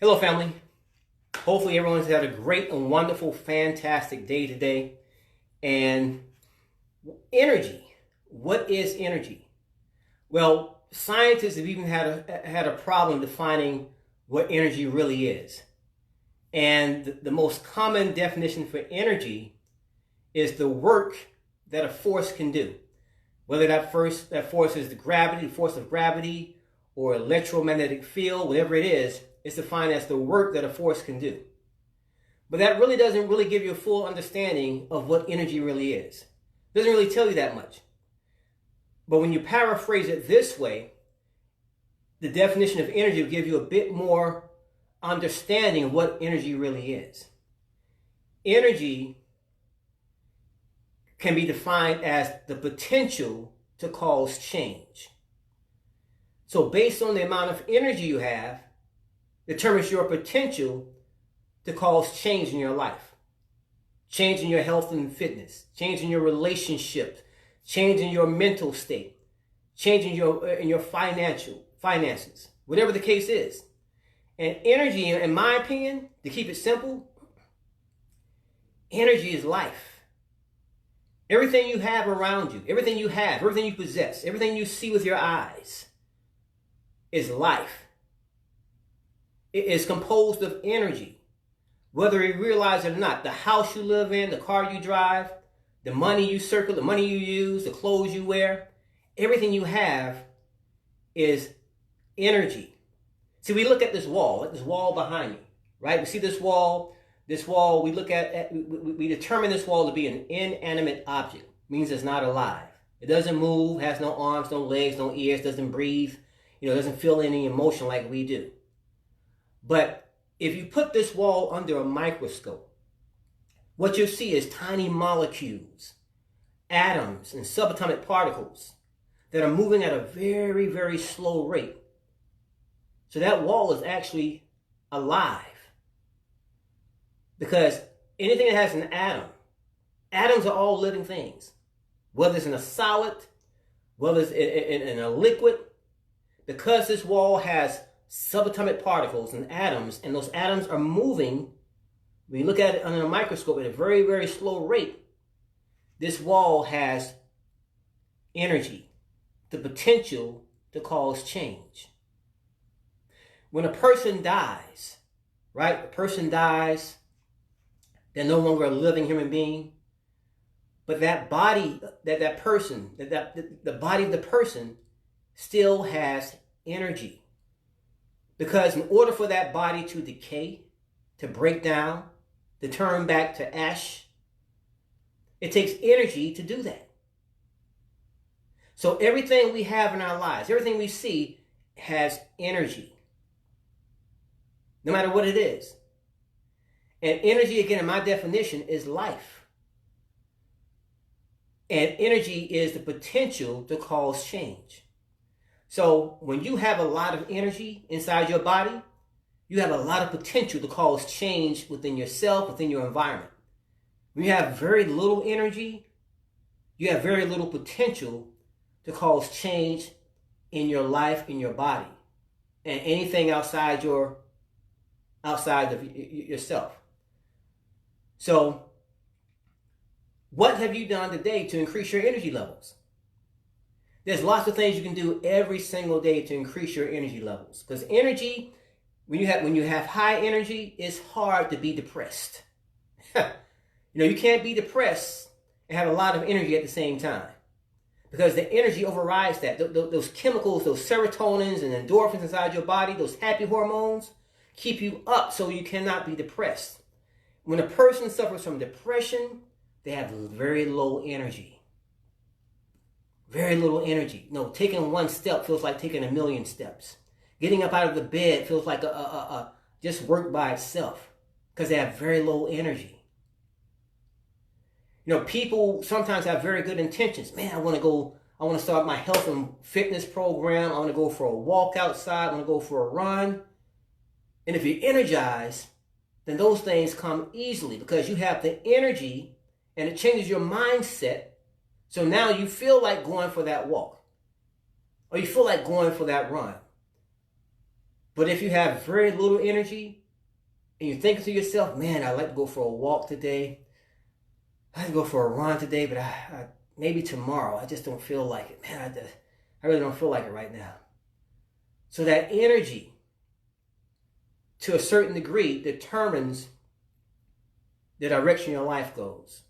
Hello, family. Hopefully everyone's had a great and wonderful, fantastic day today. And energy. What is energy? Well, scientists have even had a problem defining what energy really is. And the most common definition for energy is the work that a force can do. Whether that force is the force of gravity, or electromagnetic field, whatever it is, it's defined as the work that a force can do. But that really doesn't really give you a full understanding of what energy really is. It doesn't really tell you that much. But when you paraphrase it this way, the definition of energy will give you a bit more understanding of what energy really is. Energy can be defined as the potential to cause change. So based on the amount of energy you have, determines your potential to cause change in your life. Change in your health and fitness, change in your relationships, change in your mental state, change in your finances, whatever the case is. And energy, in my opinion, to keep it simple, energy is life. Everything you have around you, everything you have, everything you possess, everything you see with your eyes is life. It is composed of energy, whether you realize it or not. The house you live in, the car you drive, the money you circle, the money you use, the clothes you wear, everything you have is energy. See, we look at this wall behind me, right? We see this wall, we look at we determine this wall to be an inanimate object, means it's not alive. It doesn't move, has no arms, no legs, no ears, doesn't breathe, doesn't feel any emotion like we do. But if you put this wall under a microscope, what you'll see is tiny molecules, atoms, and subatomic particles that are moving at a very, very slow rate. So that wall is actually alive. Because anything that has an atom, atoms are all living things. Whether it's in a solid, whether it's in a liquid, because this wall has subatomic particles and atoms, and those atoms are moving, when you look at it under a microscope at a very, very slow rate, this wall has energy, the potential to cause change. When a person dies, right? A person dies, they're no longer a living human being, but that body, the body of the person still has energy. Because in order for that body to decay, to break down, to turn back to ash, it takes energy to do that. So everything we have in our lives, everything we see has energy, no matter what it is. And energy, again, in my definition, is life. And energy is the potential to cause change. So when you have a lot of energy inside your body, you have a lot of potential to cause change within yourself, within your environment. When you have very little energy, you have very little potential to cause change in your life, in your body, and anything outside of yourself. So what have you done today to increase your energy levels? There's lots of things you can do every single day to increase your energy levels. Because energy, when you have high energy, it's hard to be depressed. You can't be depressed and have a lot of energy at the same time. Because the energy overrides that. Those chemicals, those serotonins and endorphins inside your body, those happy hormones, keep you up so you cannot be depressed. When a person suffers from depression, they have very low energy. Very little energy. Taking one step feels like taking 1,000,000 steps. Getting up out of the bed feels like just work by itself, because they have very low energy. People sometimes have very good intentions. Man, I want to start my health and fitness program. I want to go for a walk outside. I want to go for a run. And if you're energized, then those things come easily because you have the energy and it changes your mindset. So now you feel like going for that walk, or you feel like going for that run. But if you have very little energy and you're thinking to yourself, man, I'd like to go for a walk today. I'd like to go for a run today, but I maybe tomorrow. I just don't feel like it. Man, I really don't feel like it right now. So that energy, to a certain degree, determines the direction your life goes.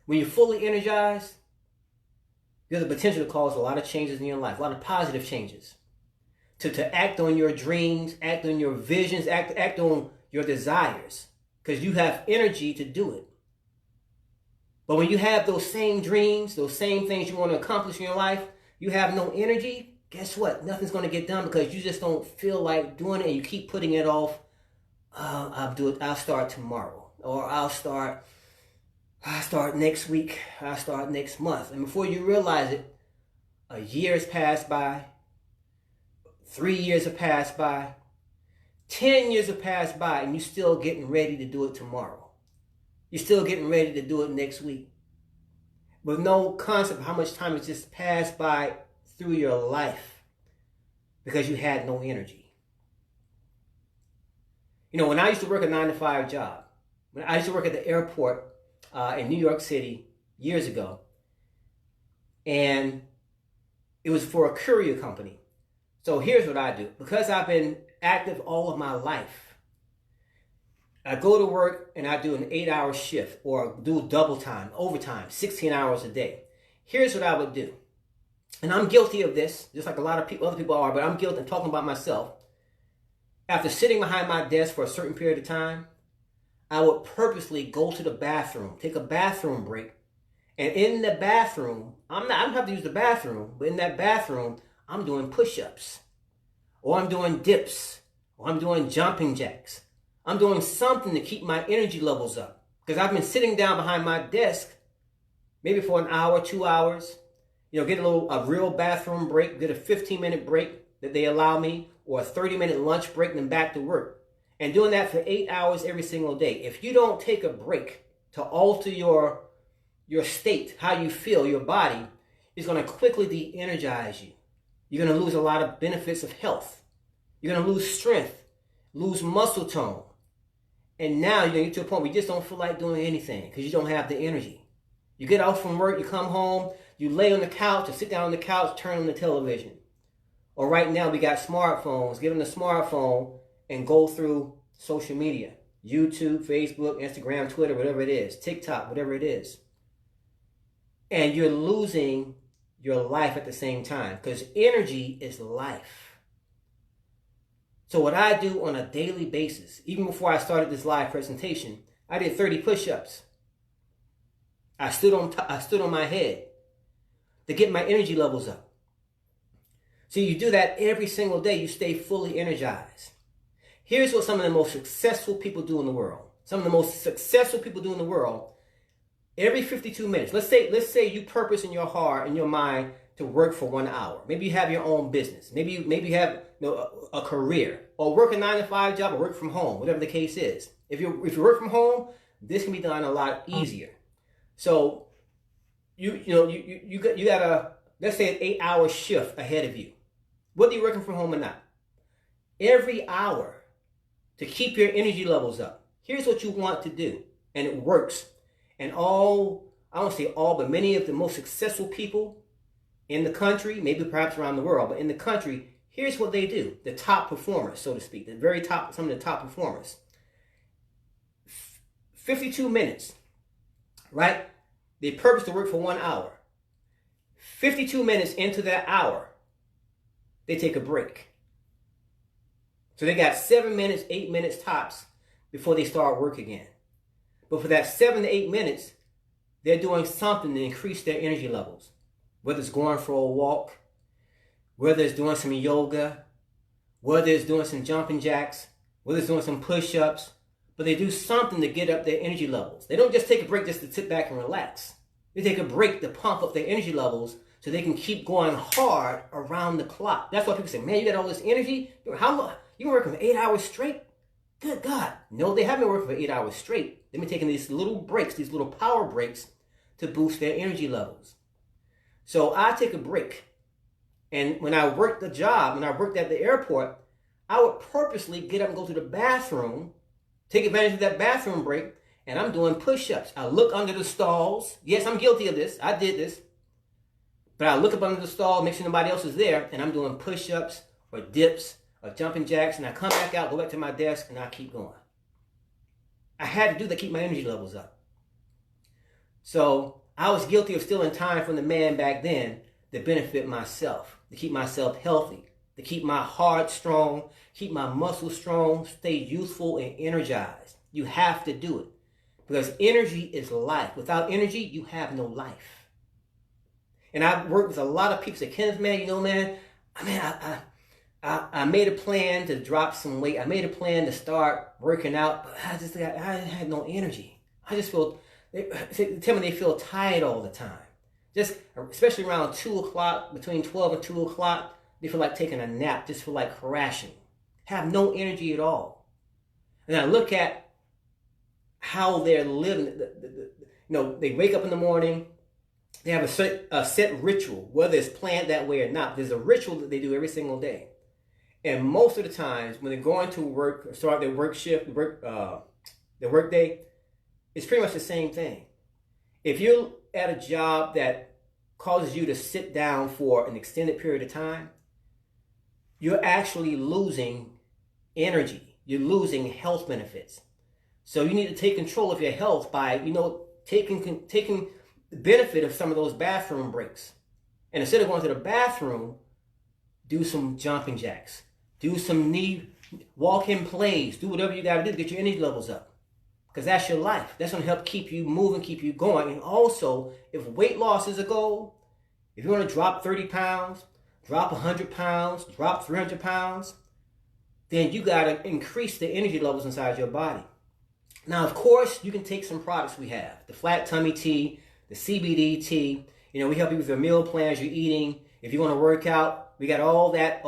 When you're fully energized, you have the potential to cause a lot of changes in your life, a lot of positive changes. To act on your dreams, act on your visions, act on your desires, because you have energy to do it. But when you have those same dreams, those same things you want to accomplish in your life, you have no energy, guess what? Nothing's going to get done because you just don't feel like doing it and you keep putting it off. I'll start tomorrow, or I'll start next week, I'll start next month. And before you realize it, a year has passed by, 3 years have passed by, 10 years have passed by, and you're still getting ready to do it tomorrow. You're still getting ready to do it next week. With no concept of how much time has just passed by through your life because you had no energy. You know, when I used to work a 9-to-5 job, when I used to work at the airport in New York City years ago, and it was for a courier company. So here's what I do. Because I've been active all of my life, I go to work and I do an 8-hour shift or do double time, overtime, 16 hours a day. Here's what I would do. And I'm guilty of this, just like a lot of people, other people are, but I'm guilty of talking about myself. After sitting behind my desk for a certain period of time, I would purposely go to the bathroom, take a bathroom break. And in the bathroom, I don't have to use the bathroom, but in that bathroom, I'm doing push-ups, or I'm doing dips, or I'm doing jumping jacks. I'm doing something to keep my energy levels up. Because I've been sitting down behind my desk, maybe for an hour, 2 hours, get a real bathroom break, get a 15-minute break that they allow me, or a 30-minute lunch break, and then back to work. And doing that for 8 hours every single day. If you don't take a break to alter your state, how you feel, your body, is going to quickly de-energize you. You're going to lose a lot of benefits of health. You're going to lose strength, lose muscle tone. And now you're going to get to a point where you just don't feel like doing anything because you don't have the energy. You get out from work, you come home, you lay on the couch or sit down on the couch, turn on the television. Or right now we got smartphones. Get on the smartphone and go through social media. YouTube, Facebook, Instagram, Twitter, whatever it is. TikTok, whatever it is. And you're losing your life at the same time because energy is life. So what I do on a daily basis, even before I started this live presentation, I did 30 push-ups. I stood on my head to get my energy levels up. So you do that every single day, you stay fully energized. Here's what some of the most successful people do in the world. Some of the most successful people do in the world. Every 52 minutes, let's say you purpose in your heart, in your mind, to work for 1 hour. Maybe you have your own business. Maybe you have a career, or work a 9-to-5 job, or work from home, whatever the case is. If you work from home, this can be done a lot easier. So you got a, let's say, an 8-hour shift ahead of you. Whether you're working from home or not, every hour to keep your energy levels up. Here's what you want to do, and it works. And I won't say all, but many of the most successful people in the country, maybe perhaps around the world, but in the country, here's what they do. The top performers, so to speak, the very top, some of the top performers. 52 minutes, right? They purpose to work for 1 hour. 52 minutes into that hour, they take a break. So they got 7 minutes, 8 minutes tops before they start work again. But for that 7 to 8 minutes, they're doing something to increase their energy levels. Whether it's going for a walk, whether it's doing some yoga, whether it's doing some jumping jacks, whether it's doing some push-ups, but they do something to get up their energy levels. They don't just take a break just to sit back and relax. They take a break to pump up their energy levels so they can keep going hard around the clock. That's why people say, man, you got all this energy? How long? You been working for 8 hours straight? Good God. No, they haven't been working for 8 hours straight. They've been taking these little breaks, these little power breaks to boost their energy levels. So I take a break. And when I worked the job, when I worked at the airport, I would purposely get up and go to the bathroom, take advantage of that bathroom break, and I'm doing push-ups. I look under the stalls. Yes, I'm guilty of this. I did this. But I look up under the stall, make sure nobody else is there, and I'm doing push-ups or dips or jumping jacks, and I come back out, go back to my desk, and I keep going. I had to do that to keep my energy levels up. So I was guilty of stealing time from the man back then to benefit myself, to keep myself healthy, to keep my heart strong, keep my muscles strong, stay youthful and energized. You have to do it because energy is life. Without energy, you have no life. And I've worked with a lot of people. Say, Kenneth, man, I made a plan to drop some weight. I made a plan to start working out, but I had no energy. I just feel, they tell me they feel tired all the time. Just, especially around 2 o'clock, between 12 and 2 o'clock, they feel like taking a nap, just feel like crashing. Have no energy at all. And I look at how they're living. They wake up in the morning, they have a set ritual, whether it's planned that way or not. There's a ritual that they do every single day. And most of the times when they're going to work, start their work shift, their work day, it's pretty much the same thing. If you're at a job that causes you to sit down for an extended period of time, you're actually losing energy. You're losing health benefits. So you need to take control of your health by, taking the benefit of some of those bathroom breaks. And instead of going to the bathroom, do some jumping jacks. Do some walk-in plays. Do whatever you got to do to get your energy levels up. Because that's your life. That's going to help keep you moving, keep you going. And also, if weight loss is a goal, if you want to drop 30 pounds, drop 100 pounds, drop 300 pounds, then you got to increase the energy levels inside your body. Now, of course, you can take some products we have. The flat tummy tea, the CBD tea. We help you with your meal plans you're eating. If you want to work out, we got all that.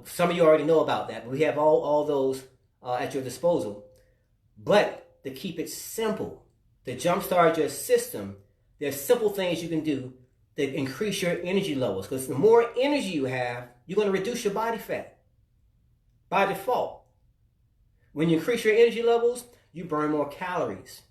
Some of you already know about that. But we have all those at your disposal. But to keep it simple, to jumpstart your system, there's simple things you can do to increase your energy levels. Because the more energy you have, you're going to reduce your body fat by default. When you increase your energy levels, you burn more calories.